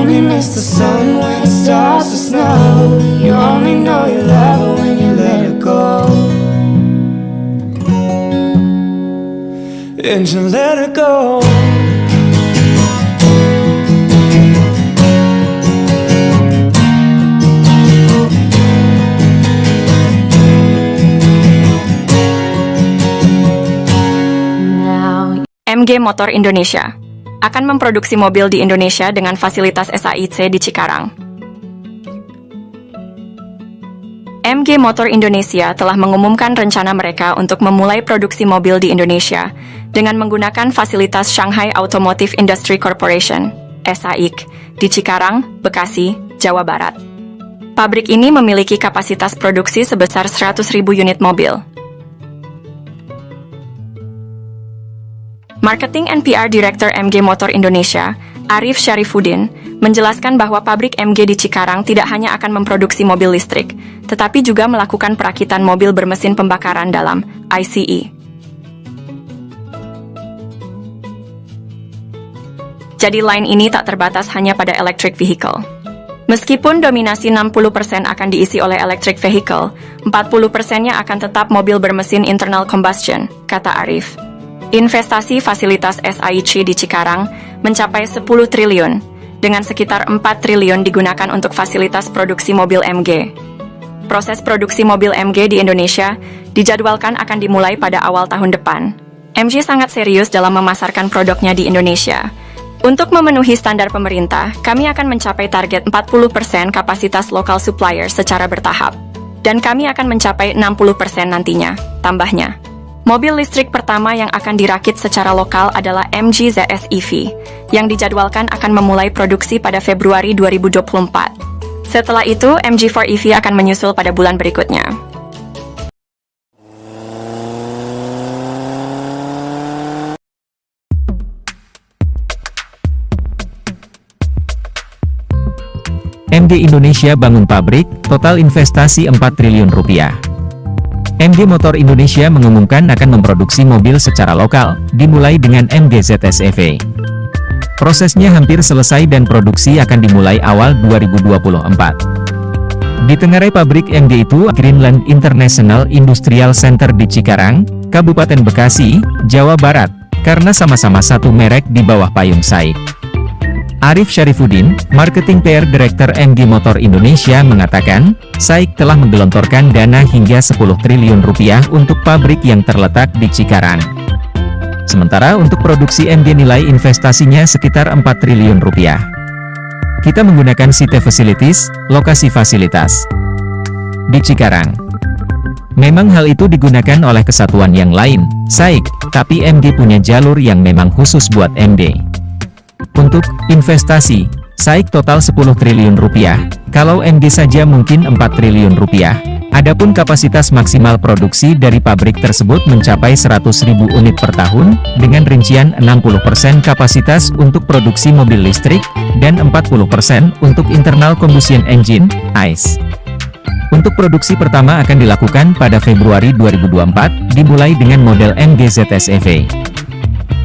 only miss the sun when it starts to snow. You only know you love her when you let her go. And you let her go. MG Motor Indonesia akan memproduksi mobil di Indonesia dengan fasilitas SAIC di Cikarang. MG Motor Indonesia telah mengumumkan rencana mereka untuk memulai produksi mobil di Indonesia dengan menggunakan fasilitas Shanghai Automotive Industry Corporation, SAIC, di Cikarang, Bekasi, Jawa Barat. Pabrik ini memiliki kapasitas produksi sebesar 100.000 unit mobil. Marketing and PR Director MG Motor Indonesia, Arif Syarifuddin, menjelaskan bahwa pabrik MG di Cikarang tidak hanya akan memproduksi mobil listrik, tetapi juga melakukan perakitan mobil bermesin pembakaran dalam, ICE. Jadi line ini tak terbatas hanya pada electric vehicle. Meskipun dominasi 60% akan diisi oleh electric vehicle, 40%-nya akan tetap mobil bermesin internal combustion, kata Arif. Investasi fasilitas SAIC di Cikarang mencapai 10 triliun, dengan sekitar 4 triliun digunakan untuk fasilitas produksi mobil MG. Proses produksi mobil MG di Indonesia dijadwalkan akan dimulai pada awal tahun depan. MG sangat serius dalam memasarkan produknya di Indonesia. Untuk memenuhi standar pemerintah, kami akan mencapai target 40% kapasitas local supplier secara bertahap. Dan kami akan mencapai 60% nantinya, tambahnya. Mobil listrik pertama yang akan dirakit secara lokal adalah MG ZS EV, yang dijadwalkan akan memulai produksi pada Februari 2024. Setelah itu, MG4 EV akan menyusul pada bulan berikutnya. MG Indonesia bangun pabrik, total investasi 4 triliun rupiah. MG Motor Indonesia mengumumkan akan memproduksi mobil secara lokal, dimulai dengan MG ZS EV. Prosesnya hampir selesai dan produksi akan dimulai awal 2024. Ditengarai pabrik MG itu Greenland International Industrial Center di Cikarang, Kabupaten Bekasi, Jawa Barat, karena sama-sama satu merek di bawah payung SAIC. Arif Syarifuddin, Marketing PR Director MG Motor Indonesia mengatakan, SAIC telah menggelontorkan dana hingga 10 triliun rupiah untuk pabrik yang terletak di Cikarang. Sementara untuk produksi MG nilai investasinya sekitar 4 triliun rupiah. Kita menggunakan site facilities, lokasi fasilitas di Cikarang. Memang hal itu digunakan oleh kesatuan yang lain, SAIC, tapi MG punya jalur yang memang khusus buat MD. Untuk investasi, SAIC total 10 triliun rupiah, kalau MG saja mungkin 4 triliun rupiah. Adapun kapasitas maksimal produksi dari pabrik tersebut mencapai 100.000 unit per tahun, dengan rincian 60% kapasitas untuk produksi mobil listrik, dan 40% untuk internal combustion engine, ICE. Untuk produksi pertama akan dilakukan pada Februari 2024, dimulai dengan model MG ZS EV.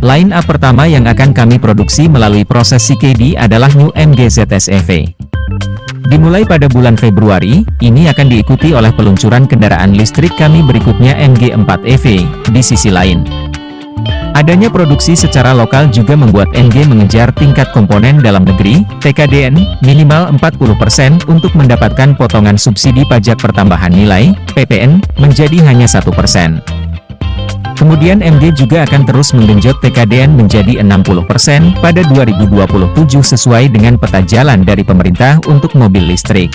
Line up pertama yang akan kami produksi melalui proses CKD adalah New MG ZS EV. Dimulai pada bulan Februari, ini akan diikuti oleh peluncuran kendaraan listrik kami berikutnya MG4 EV, di sisi lain. Adanya produksi secara lokal juga membuat MG mengejar tingkat komponen dalam negeri, TKDN, minimal 40% untuk mendapatkan potongan subsidi pajak pertambahan nilai, PPN, menjadi hanya 1%. Kemudian MG juga akan terus menggenjot TKDN menjadi 60% pada 2027 sesuai dengan peta jalan dari pemerintah untuk mobil listrik.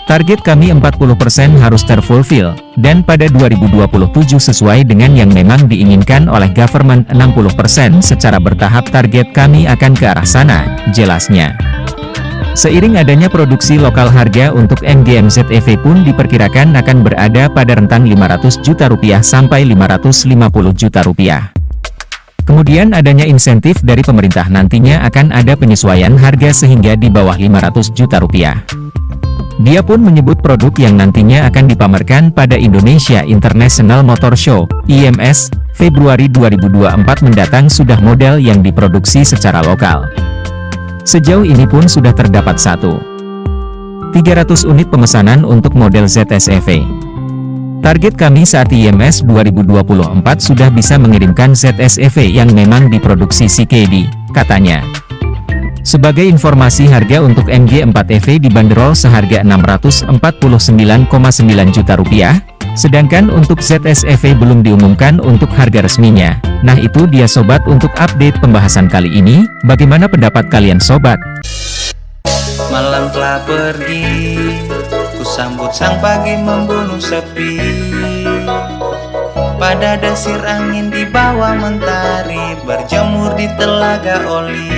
Target kami 40% harus terfulfill, dan pada 2027 sesuai dengan yang memang diinginkan oleh government 60% secara bertahap target kami akan ke arah sana, jelasnya. Seiring adanya produksi lokal harga untuk MG-MZ EV pun diperkirakan akan berada pada rentang 500 juta rupiah sampai 550 juta rupiah. Kemudian adanya insentif dari pemerintah nantinya akan ada penyesuaian harga sehingga di bawah 500 juta rupiah. Dia pun menyebut produk yang nantinya akan dipamerkan pada Indonesia International Motor Show, IMS, Februari 2024 mendatang sudah model yang diproduksi secara lokal. Sejauh ini pun sudah terdapat 300 unit pemesanan untuk model ZS EV. Target kami saat IMS 2024 sudah bisa mengirimkan ZS EV yang memang diproduksi CKD, katanya. Sebagai informasi, harga untuk MG4 EV dibanderol seharga Rp649,9 juta, sedangkan untuk ZS EV belum diumumkan untuk harga resminya. Nah itu dia sobat untuk update pembahasan kali ini, bagaimana pendapat kalian sobat? Malam telah pergi, ku sambut sang pagi membunuh sepi. Pada desir angin di bawah mentari, berjemur di telaga oli.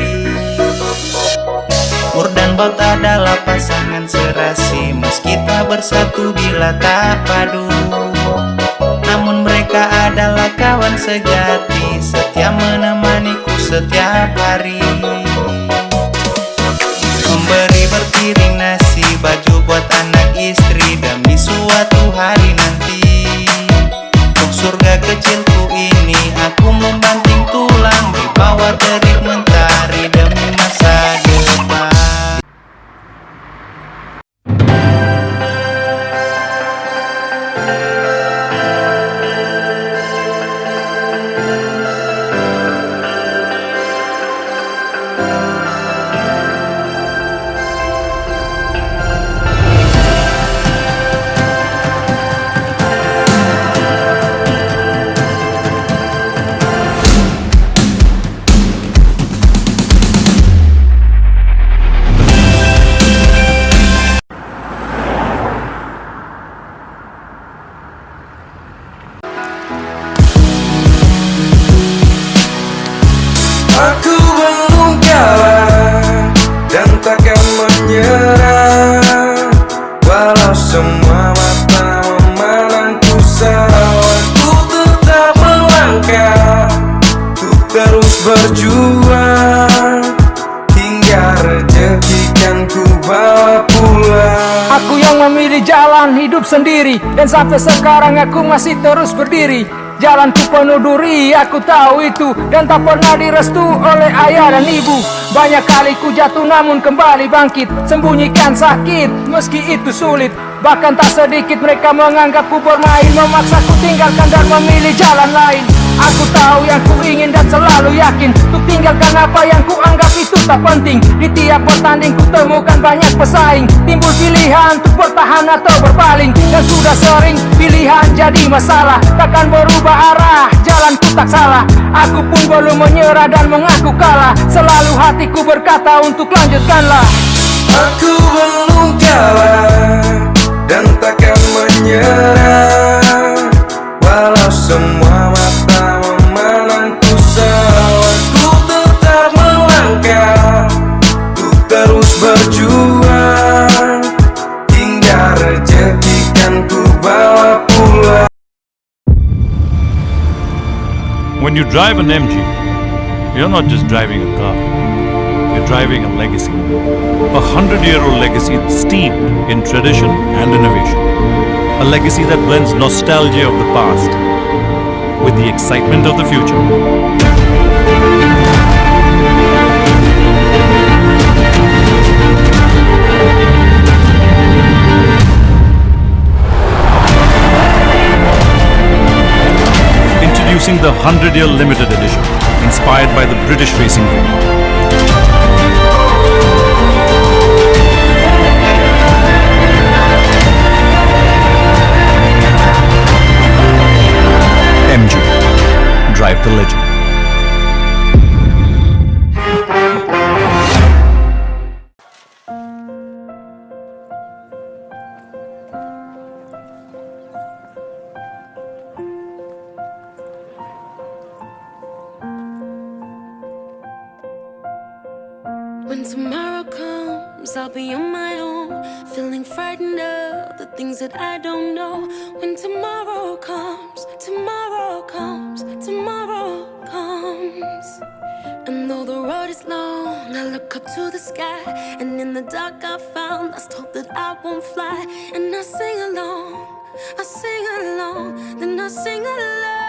Mur dan Baut adalah pasangan serasi, meski tak bersatu bila tak padu. Namun mereka adalah kawan sejati, setia menemaniku setiap hari. Memberi berpiring nasi, baju buat anak istri, demi suatu hari nanti. Untuk surga kecilku ini, aku membanting tulang di bawah terik mentari demi masa depan. Aku belum kalah dan takkan menyerah, walau semua mata memandangku salah. Aku tetap melangkah, ku terus berjuang, hingga rezeki kan ku bawa pulang. Aku yang memilih jalan hidup sendiri, dan sampai sekarang aku masih terus berdiri. Jalanku penuh duri, aku tahu itu, dan tak pernah direstu oleh ayah dan ibu. Banyak kali ku jatuh namun kembali bangkit, sembunyikan sakit meski itu sulit. Bahkan tak sedikit mereka menganggapku bermain, memaksaku tinggalkan dan memilih jalan lain. Aku tahu yang ku ingin dan selalu yakin untuk tinggalkan apa yang ku anggap itu tak penting. Di tiap pertanding ku temukan banyak pesaing, timbul pilihan untuk bertahan atau berpaling. Dan sudah sering pilihan jadi masalah, takkan berubah arah, jalanku tak salah. Aku pun belum menyerah dan mengaku kalah, selalu hatiku berkata untuk lanjutkanlah. Aku belum kalah dan takkan menyerah, walau semua mata memandangku salah. Ku tetap melangkah, ku terus berjuang, hingga rezeki kan ku bawa pulang. When you drive an MG, you're not just driving a car, you're driving a legacy. A 100-year-old legacy steeped in tradition and innovation. A legacy that blends nostalgia of the past with the excitement of the future. Introducing the 100-year limited edition, inspired by the British racing game. MG, drive the legend. When tomorrow comes, I'll be on my own, feeling frightened of the things that I don't know. When tomorrow comes, tomorrow comes, tomorrow comes. And though the road is long, I look up to the sky, and in the dark I found lost hope that I won't fly. And I sing along, then I sing along.